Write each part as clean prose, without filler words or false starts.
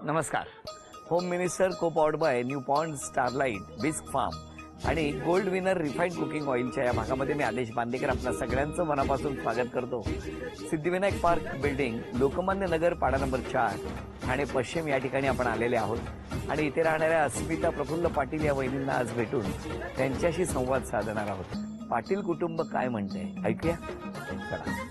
नमस्कार. Home Minister co powered by New Pond Starlight Bisk Farm आणि Gold Winner refined cooking ऑइलच्या या भागामध्ये मी आदेश बांदेकर आपल्या सगळ्यांचं मनापासून स्वागत करतो. सिद्धिविनायक पार्क बिल्डिंग, लोकमान्य नगर, पाडा नंबर 4, ठाणे पश्चिम या ठिकाणी आपण आलेले आहोत आणि इथे राहणाऱ्या अस्मिता प्रफुल्ल पाटील या वहिनींना आज भेटून त्यांच्याशी संवाद साधणार आहोत. पाटील कुटुंब काय म्हणते ऐकूया. चला.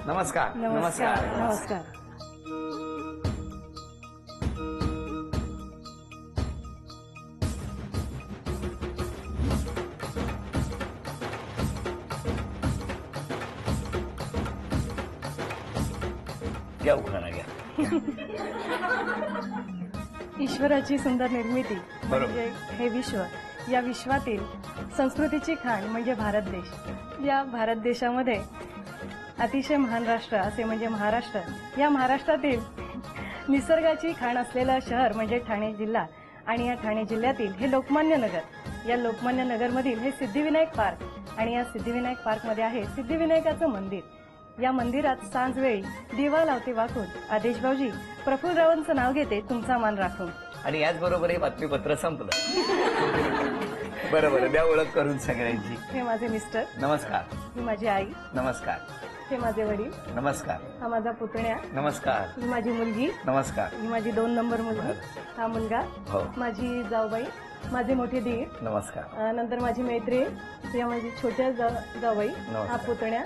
नमस्कार. नमस्कार. नमस्कार. घ्या उखाणा घ्या. ईश्वराची सुंदर निर्मिती बरोबर. म्हणजे हे विश्व, या विश्वातील संस्कृतीची खाण म्हणजे भारत देश. या भारत देशामध्ये अतिशय महान राष्ट्र असे म्हणजे महाराष्ट्र. या महाराष्ट्रातील निसर्गाची खाण असलेलं शहर म्हणजे ठाणे जिल्हा आणि या ठाणे जिल्ह्यातील हे लोकमान्य नगर. या लोकमान्य नगरमधील हे सिद्धिविनायक पार्क आणि या सिद्धिविनायक पार्कमध्ये आहे सिद्धिविनायकाचं मंदिर. या मंदिरात सांजवेळी दिवा लावते वाकून आदेश भाऊजी प्रफुल्लरावांचं नाव घेते तुमचा मान राखून. आणि याचबरोबर हे बातमीपत्र संपलं. बरोबर. द्या ओळख करून सगळ्यांची. हे माझे मिस्टर. नमस्कार. ही माझी आई. नमस्कार. हे माझे वडील. नमस्कार. हा माझा पुतण्या. नमस्कार. ही माझी मुलगी. नमस्कार. ही माझी 2 नंबर मुलगी. हा मुलगा. हो. माझी जाऊबाई. माझे मोठे दीर. नमस्कार. नंतर माझी मैत्रीण. या माझी छोट्या जाऊबाई. हा पुतण्या.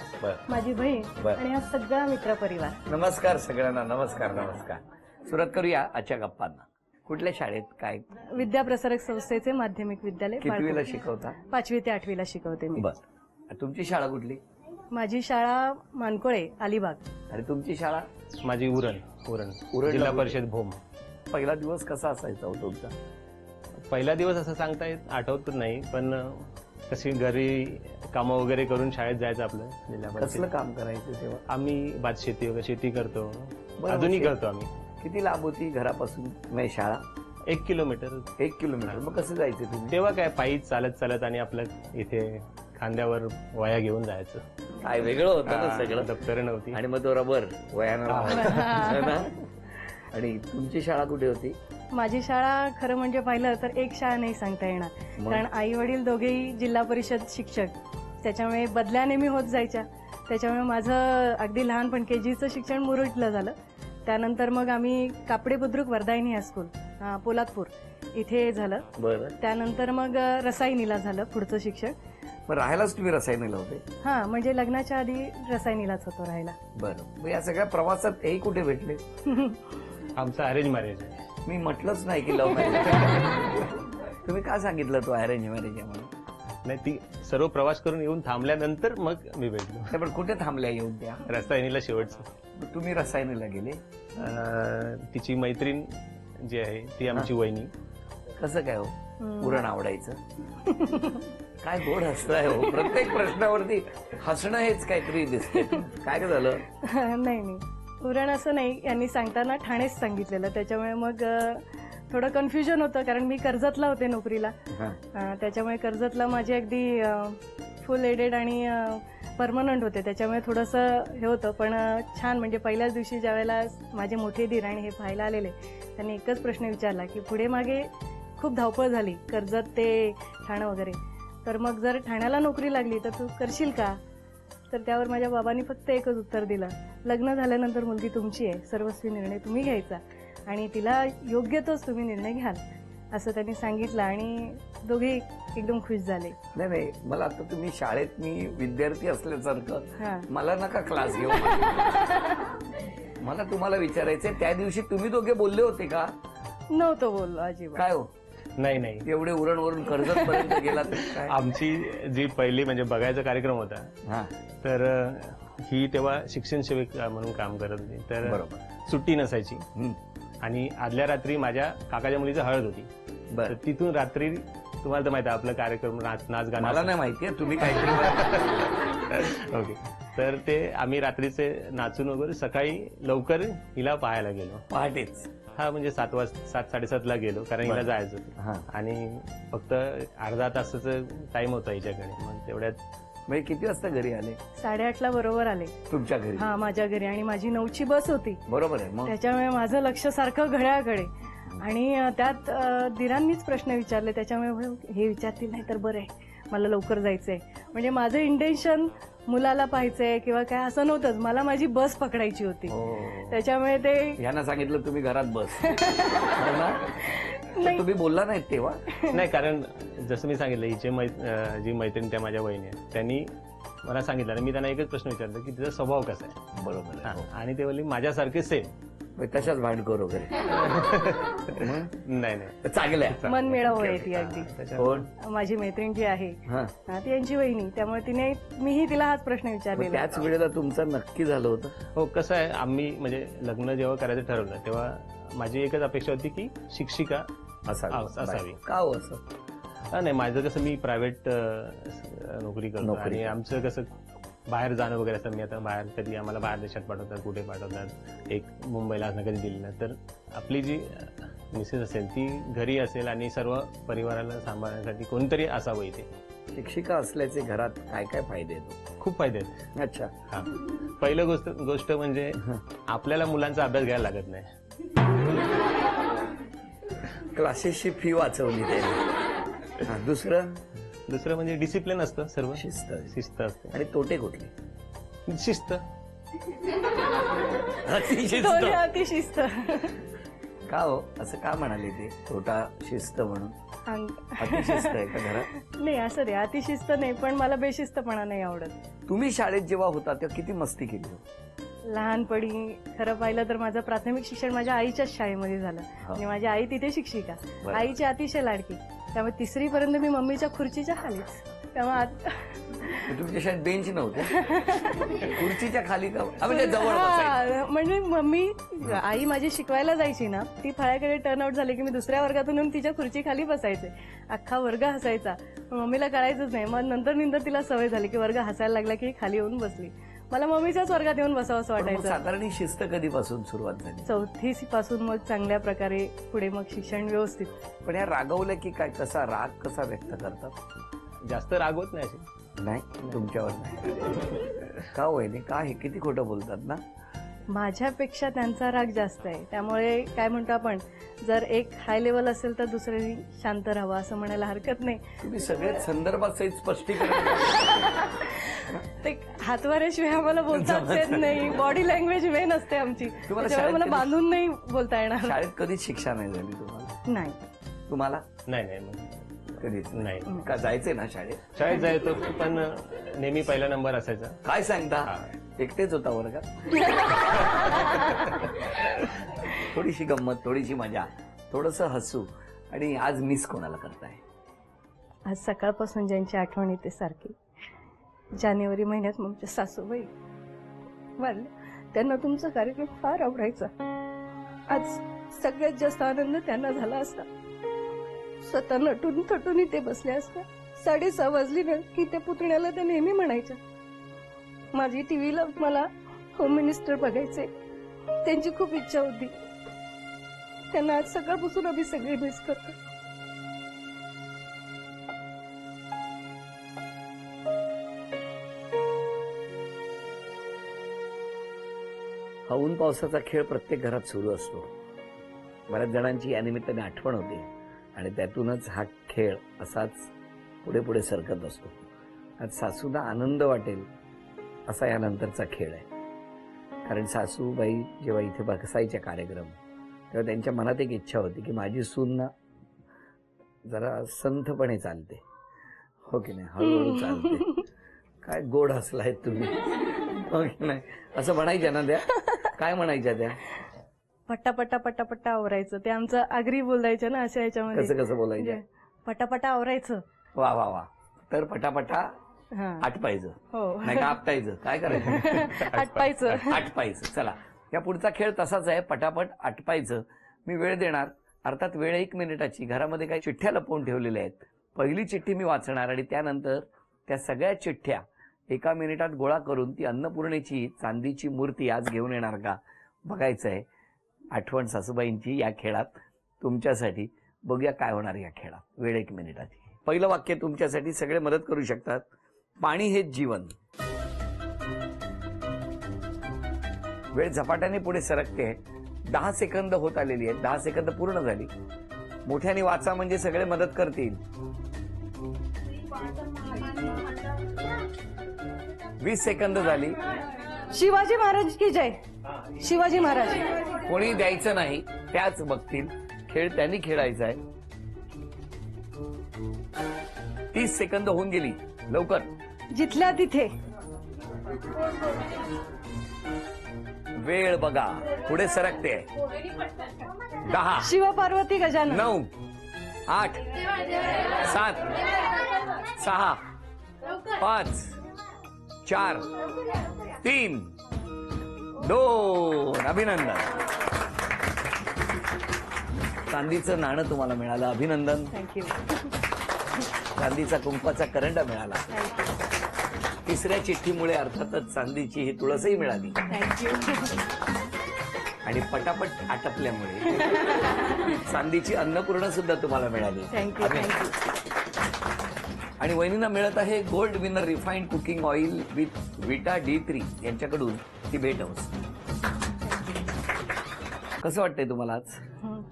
माझी बहीण. आणि हा सगळा मित्र परिवार. नमस्कार सगळ्यांना. नमस्कार. नमस्कार. सुरुवात करूया आजच्या गप्पांना. कुठल्या शाळेत काय विद्याप्रसारक संस्थेचे माध्यमिक विद्यालय. कितवीला शिकवता? 5वी ते 8वीला शिकवते मी. बर. तुमची शाळा कुठली? माझी शाळा मानकोळे अलिबाग. आणि तुमची शाळा? माझी उरण जिल्हा परिषद भोम. पहिला दिवस कसा असायचा हो तुमचा? पहिला दिवस असं सांगता येत आठवत नाही, पण कशी घरी कामं वगैरे करून शाळेत जायचं आपलं जिल्हा परिषद. कसलं काम करायचं तेव्हा? आम्ही भात शेती वगैरे शेती करतो. बरं, अजूनही करतो आम्ही. किती लांब होती घरापासून म्हणजे शाळा? 1 किलोमीटर. 1 किलोमीटर. मग कसं जायचं तुम्ही? तेव्हा काय पायी चालत आणि आपलं इथे खांद्यावर वया घेऊन जायचं. काय वेगळं होतं ना सगळं. दप्तर नव्हती. आणि मग तो रबर वयानं लावायचा. आणि तुमची शाळा कुठे होती? माझी शाळा खरं म्हणजे पाहिलं तर एक शाळा नाही सांगता येणार, कारण आई वडील दोघेही जिल्हा परिषद शिक्षक, त्याच्यामुळे बदल्या नेहमी होत जायच्या. त्याच्यामुळे माझं अगदी लहानपण KGचं शिक्षण मुरुडला झालं. त्यानंतर मग आम्ही कापडे बुद्रुक वर्धायनी हायस्कूल पोलादपूर इथे झालं. बरं. त्यानंतर मग रसायनीला झालं पुढचं शिक्षण. मग राहायलाच तुम्ही रसायनीला होते? हा, म्हणजे लग्नाच्या आधी रसायनीलाच होतो राहायला. बरं. मग या सगळ्या प्रवासात हे कुठे भेटले? आमचं अरेंज मॅरेज. मी म्हटलंच नाही की लव्ह मॅरेज. तुम्ही का सांगितलं तो अरेंज मॅरेज आहे म्हणून? नाही, ती सर्व प्रवास करून येऊन थांबल्यानंतर मग मी भेटलो. पण कुठे थांबल्या येऊन त्या? रसायनीला शेवटचं. तुम्ही रसायनीला गेले? तिची मैत्रीण जी आहे ती आमची वहिनी. कसं काय हो? पुरण आवडायचं? काय गोड हसताय हो. प्रत्येक प्रश्नावरती हसणं हेच काहीतरी दिसतंय. काय झालं? नाही, पुरण असं नाही. यांनी सांगताना ठाणेच सांगितलेलं, त्याच्यामुळे मग थोडं कन्फ्युजन होतं, कारण मी कर्जतला होते नोकरीला. त्याच्यामुळे कर्जतला माझे अगदी फुल एडेड आणि परमनंट होते, त्याच्यामुळे थोडंसं हे होतं. पण छान, म्हणजे पहिल्याच दिवशी ज्यावेळेला माझे मोठे दीर आणि हे पाहायला आलेले, त्यांनी एकच प्रश्न विचारला की पुढे मागे खूप धावपळ झाली कर्जत ते ठाणं वगैरे, तर मग जर ठाण्याला नोकरी लागली तर तू करशील का? तर त्यावर माझ्या बाबांनी फक्त एकच उत्तर दिलं, लग्न झाल्यानंतर मुलगी तुमची आहे, सर्वस्वी निर्णय तुम्ही घ्यायचा आणि तिला योग्य तोच तुम्ही निर्णय घ्याल, असं त्यांनी सांगितलं. आणि दोघे एकदम खुश झाले. नाही, मला आता तुम्ही शाळेत मी विद्यार्थी असल्यासारखं मला नका क्लास घेऊ. मला तुम्हाला विचारायचंय, त्या दिवशी तुम्ही दोघे बोलले होते का? नव्हतं बोललो अजिबात. काय हो? नाही, एवढे उरणवरून कर्जत पर्यंत गेला तर काय? आमची जी पहिली म्हणजे बघायचा कार्यक्रम होता, तर ही तेव्हा शिक्षण सेवक म्हणून काम करत होती. तर सुट्टी नसायची आणि आदल्या रात्री माझ्या काकाच्या मुलीची हळद होती. तर तिथून रात्री तुम्हाला तर माहिती आहे आपला कार्यक्रम नाच गाणं. मला नाही माहितीये, तुम्ही काहीतरी. ओके. तर ते आम्ही रात्रीचे नाचून वगैरे सकाळी लवकर हिला पाहायला गेलो. पहाटेच? हा म्हणजे 7:30-7:30ला गेलो कारण हिला जायचं हा. होतं आणि फक्त अर्धा तासाचा टाइम होता हिच्याकडे. मग तेवढ्यात म्हणजे किती वाजता घरी आले 8:30ला बरोबर आले. तुमच्या घरी? हा, माझ्या घरी. आणि माझी 9ची बस होती. बरोबर आहे. मग त्याच्यामुळे माझं लक्ष सारखं घड्याळाकडे. आणि त्यात दिरांनीच प्रश्न विचारले, त्याच्यामुळे हे विचारतील नाही तर बरं आहे, मला लवकर जायचंय. म्हणजे माझं इंटेन्शन मुलाला पाहायचंय किंवा काय असं नव्हतंच, मला माझी बस पकडायची होती. त्याच्यामुळे ते यांना सांगितलं तुम्ही घरात बस. हो ना? तर तुम्ही बोलला नाहीत तेव्हा? नाही, कारण जसं मी सांगितलं हिचे जी मैत्रीण त्या माझ्या वहिनी आहेत त्यांनी मला सांगितलं आणि मी त्यांना एकच प्रश्न विचारला की तिचा स्वभाव कसा आहे. बरोबर आहे. हा, आणि ते बोलली माझ्यासारखे सेम. तशाच भांडखोर वगैरे? नाही नाही, चांगल्या मनमिळावू आहे ती अगदी. कोण? माझी मैत्रीण जी आहे हा. ती यांची वहिनी, त्यामुळे मीही तिला हाच प्रश्न मग विचारलेला. त्याच वेळेला तुमचं नक्की झालं होतं? हो, कसं आहे आम्ही म्हणजे लग्न जेव्हा करायचं ठरवलं तेव्हा माझी एकच अपेक्षा होती की शिक्षिका असावी. का हो असं? नाही, माझं कसं मी प्रायव्हेट नोकरी करतो आणि आमचं कसं बाहेर जाणं वगैरे असतं. मी आता बाहेर कधी आम्हाला बाहेर देशात पाठवतात, कुठे पाठवतात, एक मुंबईला असणं कधी दिल्लीला. तर आपली जी मिसेस असेल ती घरी असेल आणि सर्व परिवाराला सांभाळण्यासाठी कोणतरी असावं इथे. शिक्षिका असल्याचे घरात काय काय फायदे आहेत? खूप फायदे आहेत. अच्छा. हा, पहिलं गोष्ट म्हणजे आपल्याला मुलांचा अभ्यास घ्यायला लागत नाही. क्लासेसची फी वाचवली त्याने. दुसरं म्हणजे डिसिप्लिन असतं, सर्व शिस्त असते. आणि तोटे कुठले? शिस्त, अतिशिस्त. का हो असं का म्हणाले ते? तोटा शिस्त म्हणून? अतिशिस्त आहे का घरात? नाही, असं रे, अतिशिस्त नाही, पण मला बेशिस्तपणा नाही आवडत. तुम्ही शाळेत जेव्हा होता तेव्हा किती मस्ती केली? लहानपणी खरं पाहिलं तर माझं प्राथमिक शिक्षण माझ्या आईच्याच शाळेमध्ये झालं आणि माझी आई तिथे शिक्षिका, आईची अतिशय लाडकी. त्यामुळे 3री पर्यंत मी मम्मीच्या खुर्चीच्या खालीच. त्यामुळे तुमच्या शाळेत बेंच नव्हते? खुर्चीच्या खाली का? म्हणजे जवळ बसायचं? म्हणजे मम्मी, आई माझी शिकवायला जायची ना, ती फळ्याकडे टर्न आउट झाली की मी दुसऱ्या वर्गातून येऊन तिच्या खुर्ची खाली बसायचे. अख्खा वर्ग हसायचा, मम्मीला कळायचंच नाही. मग नंतर तिला सवय झाली की वर्ग हसायला लागला की खाली येऊन बसली. मला मम्मीच्याच वर्गात येऊन बसावं असं वाटायचं. साधारण शिस्त कधीपासून सुरुवात झाली? 4थी पासून मग चांगल्या प्रकारे पुढे मग शिक्षण व्यवस्थित. पण या रागवलं की काय? कसा राग कसा व्यक्त करतात? जास्त रागवत नाही अशी. नाही, तुमच्यावर नाही. का होईने? का हे किती खोटं बोलतात ना? माझ्यापेक्षा त्यांचा राग जास्त आहे. त्यामुळे काय म्हणतो आपण, जर एक हाय लेवल असेल तर दुसऱ्यानी शांत राहावं असं म्हणायला हरकत नाही. तुम्ही सगळे संदर्भात सहित स्पष्टीकरण. ते हातवाऱ्याशिवाय आम्हाला बोलताच येत नाही. बॉडी लँग्वेज मेन असते आमची, त्याच्यामुळे मला बांधून नाही बोलता येणार. शाळेत कधीच शिक्षा नाही झाली तुम्हाला? नाही. तुम्हाला? नाही, कधीच नाही. का जायचंय ना शाळेत? शाळेत जायचो पण नेहमी पहिला नंबर असायचा. काय सांगता? एकटेच होता वर्गात? थोडीशी गंमत, थोडीशी मजा, थोडस हसू. आणि आज मिस कोणाला करताय? आज सकाळपासून ज्यांची आठवण येते सारखी, जानेवारी महिन्यात आमच्या सासूबाई वारल्या. त्यांना तुमचा कार्यक्रम फार आवडायचा. आज सगळ्यात जास्त आनंद त्यांना झाला असता. स्वतः नटून थटून इथे बसले असता. 6:30 वाजली ना की त्या पुतण्याला ते नेहमी म्हणायच्या, माझी टीव्हीला मला होम मिनिस्टर बघायचे. त्यांची खूप इच्छा होती. त्यांना आज सकाळपासून आम्ही सगळे मिस करतो. हा ऊन पावसाचा खेळ प्रत्येक घरात सुरू असतो. बऱ्याच जणांची या निमित्ताने आठवण होते आणि त्यातूनच हा खेळ असाच पुढे पुढे सरकत असतो. आज सासूला आनंद वाटेल असा यानंतरचा खेळ आहे. कारण सासूबाई जेव्हा इथे बसायच्या कार्यक्रम तेव्हा त्यांच्या मनात एक इच्छा होती की माझी सून ना जरा संथपणे चालते, हो की नाही, हळूहळू चालते. काय गोड हसलाय तुम्ही, हो की नाही? असं म्हणायच्या ना त्या? काय म्हणायच्या त्या? पटापटा पटापटा आवरायचं. ते आमचं आगरी बोलायचं ना अशा ह्याच्यामध्ये. कसं बोलायचं? पटापटा आवरायचं. वा वा वा. तर पटापटा आटपायचं, हो, नाही का आपटायचं? काय करायचं? आटपायचं. चला, या पुढचा खेळ तसाच आहे, पटापट आटपायचं. मी वेळ देणार, अर्थात वेळ 1 मिनिटाची. घरामध्ये काही चिठ्ठ्या लपवून ठेवलेल्या आहेत. पहिली चिठ्ठी मी वाचणार आणि त्यानंतर त्या सगळ्या चिठ्ठ्या 1 मिनिटात गोळा करून ती अन्नपूर्णेची चांदीची मूर्ती आज घेऊन येणार का बघायचं आहे. आठवण सासूबाईंची या खेळात तुमच्यासाठी. बघूया काय होणार या खेळात. वेळ 1 मिनिटाची. पहिलं वाक्य तुमच्यासाठी, सगळे मदत करू शकतात. पाणी हेच जीवन. वेळ झपाट्याने पुढे सरकते. 10 सेकंद होत आलेली आहेत. 10 सेकंद पूर्ण झाली. मोठ्याने वाचा म्हणजे सगळे मदत करतील. 20 सेकंद झाली. शिवाजी महाराज की जय. शिवाजी महाराज. कोणी द्यायचं नाही, त्याच बघतील. खेळ त्यांनी खेळायचा आहे. 30 सेकंद होऊन गेली. लवकर. जिथल्या तिथे. वेळ बघा पुढे सरकते. 10, शिवपार्वती गजानन. 9, 8, 7, 6, 5, 4, 3, 2. अभिनंदन. चांदीचं नाणं तुम्हाला मिळालं. अभिनंदन. थँक्यू. चांदीचा कुंकवाचा करंडा मिळाला. थँक्यू. तिसऱ्या चिठ्ठीमुळे अर्थातच चांदीची ही तुळसही मिळाली. थँक्यू. आणि पटापट आटपल्यामुळे चांदीची अन्नपूर्णा सुद्धा तुम्हाला मिळाली. थँक्यू. थँक्यू. आणि वहिनींना मिळत आहे gold Winner refined cooking oil with विटा D3 यांच्याकडून ती भेट हाऊस. कसं वाटतंय तुम्हाला आज?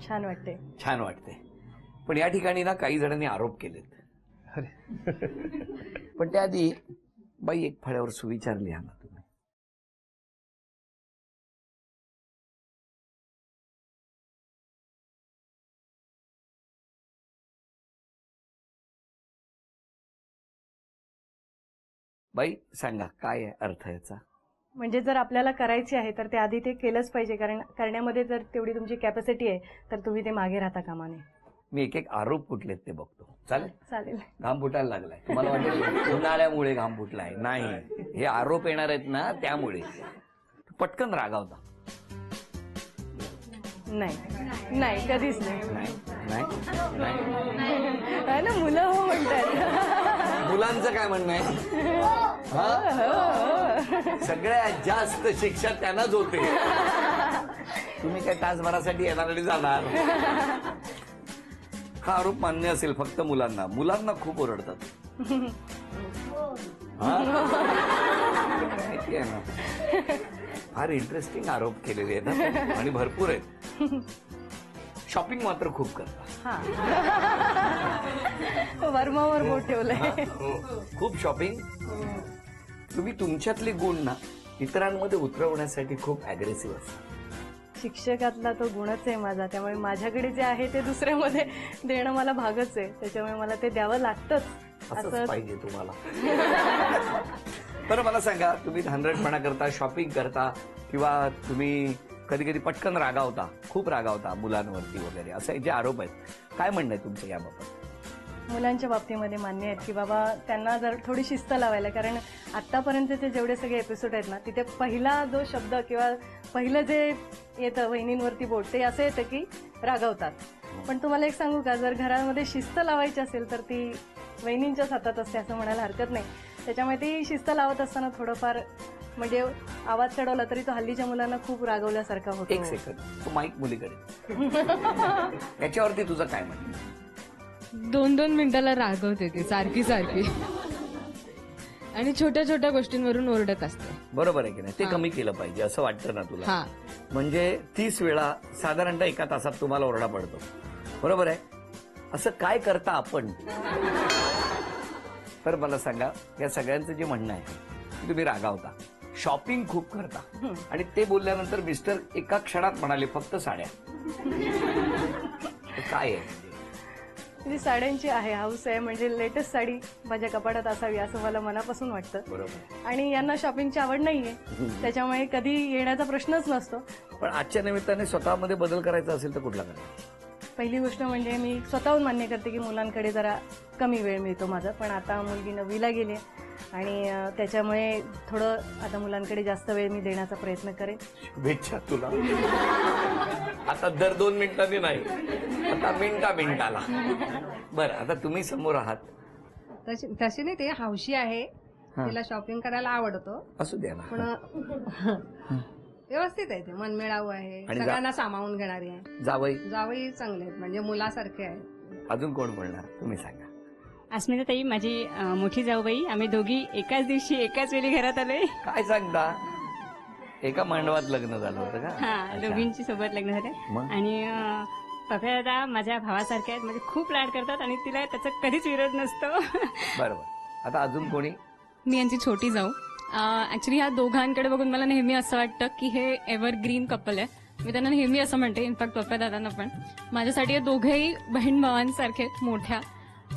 छान वाटते. छान वाटते. पण या ठिकाणी ना काही जणांनी आरोप केलेत. पण त्याआधी बाई एक फळ्यावर सुविचार लिहा ना तुम्ही. बाई सांगा काय आहे अर्थ याचा? म्हणजे जर आपल्याला करायचे आहे तर ते आधी ते केलंच पाहिजे, कारण करण्यामध्ये जर तेवढी तुमची कॅपॅसिटी आहे तर तुम्ही ते मागे राहता कामा नये. मी एक एक आरोप कुठलेत ते बघतो. चालेल? चालेल. घाम फुटायला लागलाय. तुम्हाला वाटेल उन्हाळ्यामुळे घाम फुटलाय. नाही, हे आरोप येणार आहेत ना त्यामुळे. पटकन रागावता. नाही नाही कधीच नाही. नाही नाही नाही. आहे ना, मुलं हो म्हणतात. मुलांचं काय म्हणणं आहे? हा? सगळ्यात जास्त शिक्षा त्यांनाच होते. तुम्ही काय तासभरासाठी येणार आणि जाणार. हा आरोप मान्य असेल फक्त मुलांना. मुलांना खूप ओरडतात. हा? माहिती आहे ना. फार इंटरेस्टिंग आरोप केलेले आहेत ना, आणि भरपूर आहेत. शॉपिंग मात्र खूप करतात. वर्मावर बोट ठेवलंय. खूप शॉपिंग. तुम्ही तुमच्यातले गुण ना इतरांमध्ये उतरवण्यासाठी खूप अग्रेसिव्ह असतात. शिक्षकातला तो गुणच आहे माझा, त्यामुळे माझ्याकडे जे आहे ते दुसऱ्यामध्ये देणं मला भागच आहे. त्याच्यामुळे मला ते द्यावं लागतंच. असंच पाहिजे तुम्हाला. बरं मला सांगा, तुम्ही धांदरटपणा करता, शॉपिंग करता, किंवा तुम्ही कधी कधी पटकन रागावता, खूप रागावता मुलांवरती वगैरे, असे जे आरोप आहेत, काय म्हणणं आहे तुमचं याबाबत? मुलांच्या बाबतीमध्ये मान्य आहेत की बाबा त्यांना जर थोडी शिस्त लावायला, कारण आत्तापर्यंतचे जेवढे सगळे एपिसोड आहेत ना तिथे पहिला जो शब्द किंवा पहिलं जे येतं वहिनींवरती बोट, ते असं येतं की रागावतात. पण तुम्हाला एक सांगू का, जर घरामध्ये शिस्त लावायची असेल तर ती वहिनींच्याच हातात असते असं म्हणायला हरकत नाही. त्याच्यामुळे ती शिस्त लावत असताना थोडंफार म्हणजे आवाज चढवला तरी तो हल्लीच्या मुलांना खूप रागवल्यासारखा होतो. एक सेकंड, तो माईक मुलीकडे. याच्यावरती तुझं काय म्हणणं? 2-2 मिनिटाला रागवते ती सारखी सारखी, आणि छोट्या छोट्या गोष्टींवरून ओरडत असते. बरोबर आहे की नाही? ते कमी केलं पाहिजे असं वाटतं ना तुला? हा, म्हणजे 30 वेळा साधारणतः एका तासात तुम्हाला ओरडा पडतो. बरोबर आहे? असं काय करता आपण? तर मला सांगा, या सगळ्यांचं जे म्हणणं आहे की तुम्ही रागावता, शॉपिंग खूप करता, आणि ते बोलल्यानंतर मिस्टर एका क्षणात म्हणाले फक्त साड्या. काय आहे? ती साड्यांची आहे हाऊस आहे, म्हणजे लेटेस्ट साडी माझ्या कपाटात असावी असं मला मनापासून वाटतं. बरोबर. आणि यांना शॉपिंगची आवड नाहीये, त्याच्यामुळे कधी येण्याचा प्रश्नच नसतो. पण आजच्या निमित्ताने स्वतःमध्ये बदल करायचा असेल तर कुठला करायचा? पहिली गोष्ट म्हणजे मी स्वतःहून मान्य करते की मुलांकडे जरा कमी वेळ मिळतो माझा, पण आता मुलगी 9वीला गेली आणि त्याच्यामुळे थोडं आता मुलांकडे जास्त वेळ मी देण्याचा प्रयत्न करेन. शुभेच्छा तुला. आता दर 2 मिनिटांनी नाही, आता मिनिटाला. बरं, आता तुम्ही समोर आहात. तशी नाही, ते हौशी आहे, तिला शॉपिंग करायला आवडतो. असू द्या ना. पण व्यवस्थित आहे ते, मनमिळावू आहे, आणि सगळ्यांना सामावून घेणारी आहे. जावई जावई चांगले आहेत, म्हणजे मुलासारखे आहेत. अजून कोण बोलणार तुम्ही सांगा. अस्मिताताई माझी मोठी जाऊबाई, आम्ही दोघी एकाच दिवशी एकाच वेळी घरात आलोय. काय सांगता, एका मांडवात लग्न झालं होतं का? हा, अच्छा. दोघींची सोबत लग्न झाले. मग? आणि पप्या दादा माझ्या भावासारखे आहेत, म्हणजे खूप लाड करतात आणि तिला त्याचा कधीच विरोध नसतो. बरोबर. आता अजून कोणी? मी यांची छोटी जाऊ. ऍक्च्युली ह्या दोघांकडे बघून मला नेहमी असं वाटतं की हे एव्हरग्रीन कपल आहे. मी त्यांना नेहमी असं म्हणते, इनफॅक्ट पप्पा दादांना पण. माझ्यासाठी हे दोघेही बहीण भावांसारखे आहेत, मोठ्या.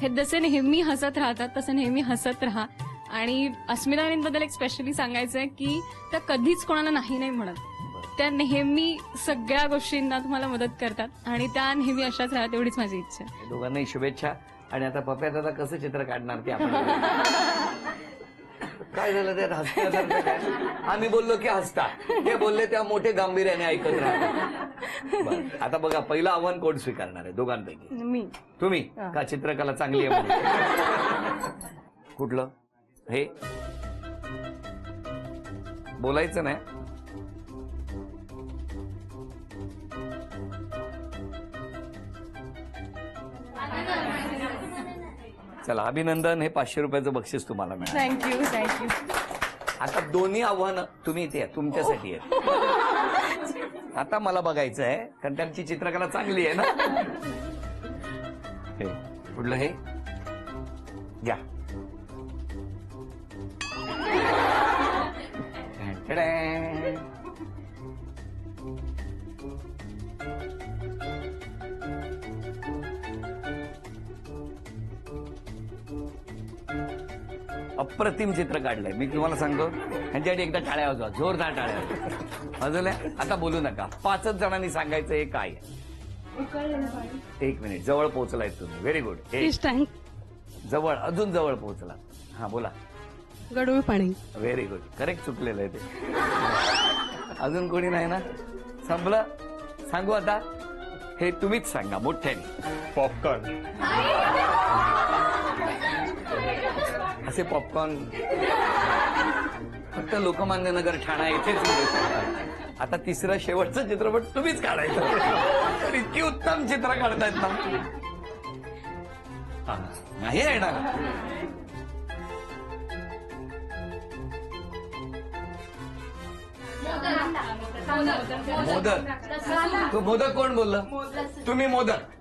हे जसे नेहमी हसत राहतात तसं नेहमी हसत राहा. आणि अस्मिताबद्दल एक स्पेशली सांगायचं आहे की त्या कधीच कोणाला नाही नाही म्हणत. त्या नेहमी सगळ्या गोष्टींना तुम्हाला मदत करतात आणि त्या नेहमी अशाच राहतात, एवढीच माझी इच्छा आहे. दोघांनाही शुभेच्छा. आणि आता पप्या दादा कसं चित्र काढणार ते आपण काय झालं त्यात हसण्यासारखं काय? आम्ही बोललो की हसता, ते बोलले तेव्हा मोठे गांभीर्याने ऐकत राहतात. बरं, आता बघा, पहिलं आव्हान कोण स्वीकारणार आहे दोघांपैकी? मी. तुम्ही का? चित्रकला चांगली आहे म्हणून. कुठलं हे बोलायचं नाही. चला, अभिनंदन. हे 500 रुपयाचं बक्षीस तुम्हाला मिळालं. थँक्यू. आता दोन्ही आव्हानं तुम्ही इथे आहे, तुमच्यासाठी आहेत. आता मला बघायचं आहे, कारण त्यांची चित्रकला चांगली आहे ना. हे कुठलं? हे घ्या. टॅडॅ. अप्रतिम चित्र काढलंय. मी तुम्हाला सांगतो, ह्यांच्यासाठी एकदा टाळ्या वाजवा, जोरदार टाळ्या वाजवल्या. आता बोलू नका. 5च जणांनी सांगायचं हे काय आहे. एक मिनिट, जवळ पोहोचलाय तुम्ही. Very good. जवळ, अजून जवळ पोहोचला. हा, बोला. गडूळ पाणी. Very good. करेक्ट चुकलेलं आहे ते. अजून कोणी नाही ना? संपलं. सांगू आता? हे तुम्हीच सांगा मोठ्याने. पॉपकॉर्न. असे पॉपकॉर्न फक्त लोकमान्य नगर, ठाणा येथेच मिळू शकतात. आता तिसरं शेवटचं चित्रपट तुम्हीच काढायचं. तर इतकी उत्तम चित्र काढतायत ना. हा, नाही येणार. मोदक. तो मोदक कोण बोललं? तुम्ही मोदक.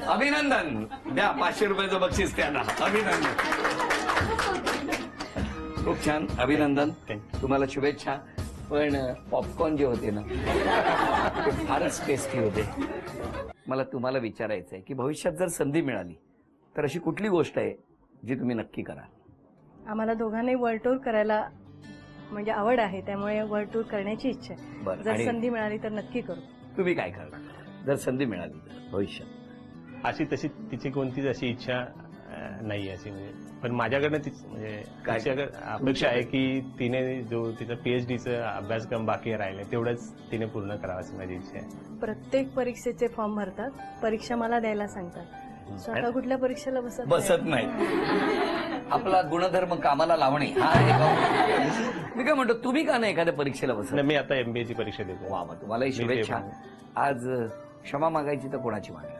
अभिनंदन. द्या 500 रुपयाचं बक्षीस त्यांना. अभिनंदन. खूप छान. अभिनंदन. तुम्हाला शुभेच्छा. पण पॉपकॉर्न जे होते ना, ते फारच टेस्टी होते. मला तुम्हाला विचारायचं आहे की भविष्यात जर संधी मिळाली तर अशी कुठली गोष्ट आहे जी तुम्ही नक्की कराल? आम्हाला दोघांनाही वर्ल्ड टूर करायला म्हणजे आवड आहे, त्यामुळे वर्ल्ड टूर करण्याची इच्छा आहे. बरं, जर आणि संधी मिळाली तर नक्की करू. तुम्ही काय करणार जर संधी मिळाली तर भविष्यात? अशी तशी तिची कोणतीच अशी इच्छा नाही अशी, म्हणजे पण माझ्याकडनं तीच म्हणजे काय? तिच्याकडे अपेक्षा आहे की तिने जो तिचा PhDचा अभ्यासक्रम बाकी राहिलाय तेवढंच तिने पूर्ण करावा अशी माझी इच्छा आहे. प्रत्येक परीक्षेचे फॉर्म भरतात, परीक्षा मला द्यायला सांगतात. स्वतः कुठल्या परीक्षेला बसत नाही. आपला गुणधर्म कामाला लावणे हा एक. मी काय म्हणतो, तुम्ही का नाही एखाद्या परीक्षेला बसत? नाही, मी आता MBA ची परीक्षा देतो. वा, तुम्हालाही शुभेच्छा. आज क्षमा मागायची तर कोणाची मागा?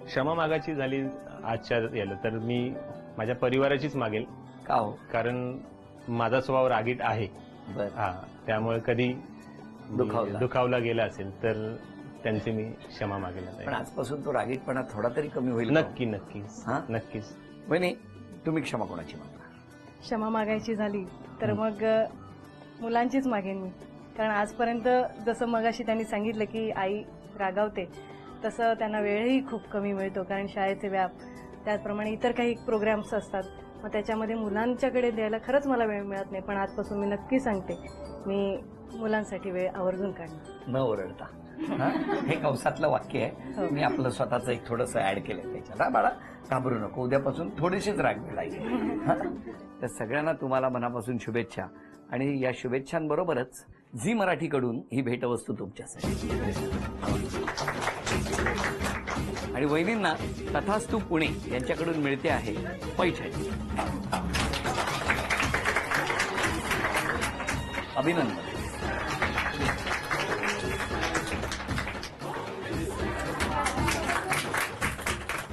क्षमा मागायची झाली आजच्या याला तर मी माझ्या परिवाराचीच मागेल. का हो? कारण माझा स्वभाव रागीट आहे. बर. हा, त्यामुळे कधी दुखावला. दुखावला गेला असेल तर त्यांची मी क्षमा मागेल. पण आजपासून तो रागीटपणा थोडा तरी कमी होईल का? नक्कीच हा? नक्कीच. वहिनी, तुम्ही क्षमा कोणाची मागणार? क्षमा मागायची झाली तर मग मुलांचीच मागेन मी. कारण आजपर्यंत जसं मगाशी त्यांनी सांगितलं की आई रागावते, तसं त्यांना वेळही खूप कमी मिळतो. कारण शाळेचे व्याप, त्याचप्रमाणे इतर काही प्रोग्राम्स असतात, मग त्याच्यामध्ये मुलांच्याकडे द्यायला खरंच मला वेळ मिळत नाही. पण आजपासून मी नक्की सांगते, मी मुलांसाठी वेळ आवर्जून काढणार. न ओरडता. हा? हे कंसातलं वाक्य आहे. मी आपलं स्वतःचं एक थोडंसं ऍड केलं त्याच्यात. हा बाळा, घाबरू नको. उद्यापासून थोडीशीच राग मिळाली. तर सगळ्यांना तुम्हाला मनापासून शुभेच्छा. आणि या शुभेच्छांबरोबरच झी मराठीकडून ही भेटवस्तू तुमच्यासाठी. आणि वहिनींना तथास्तू पुणे यांच्याकडून मिळते आहे पैठणी. अभिनंदन.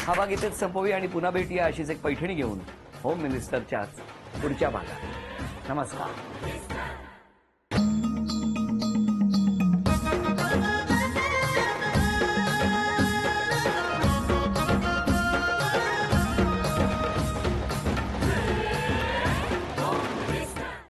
हा भाग इथेच संपवूया आणि पुन्हा भेटूया अशीच एक पैठणी घेऊन होम मिनिस्टरच्याच पुढच्या भागात. नमस्कार.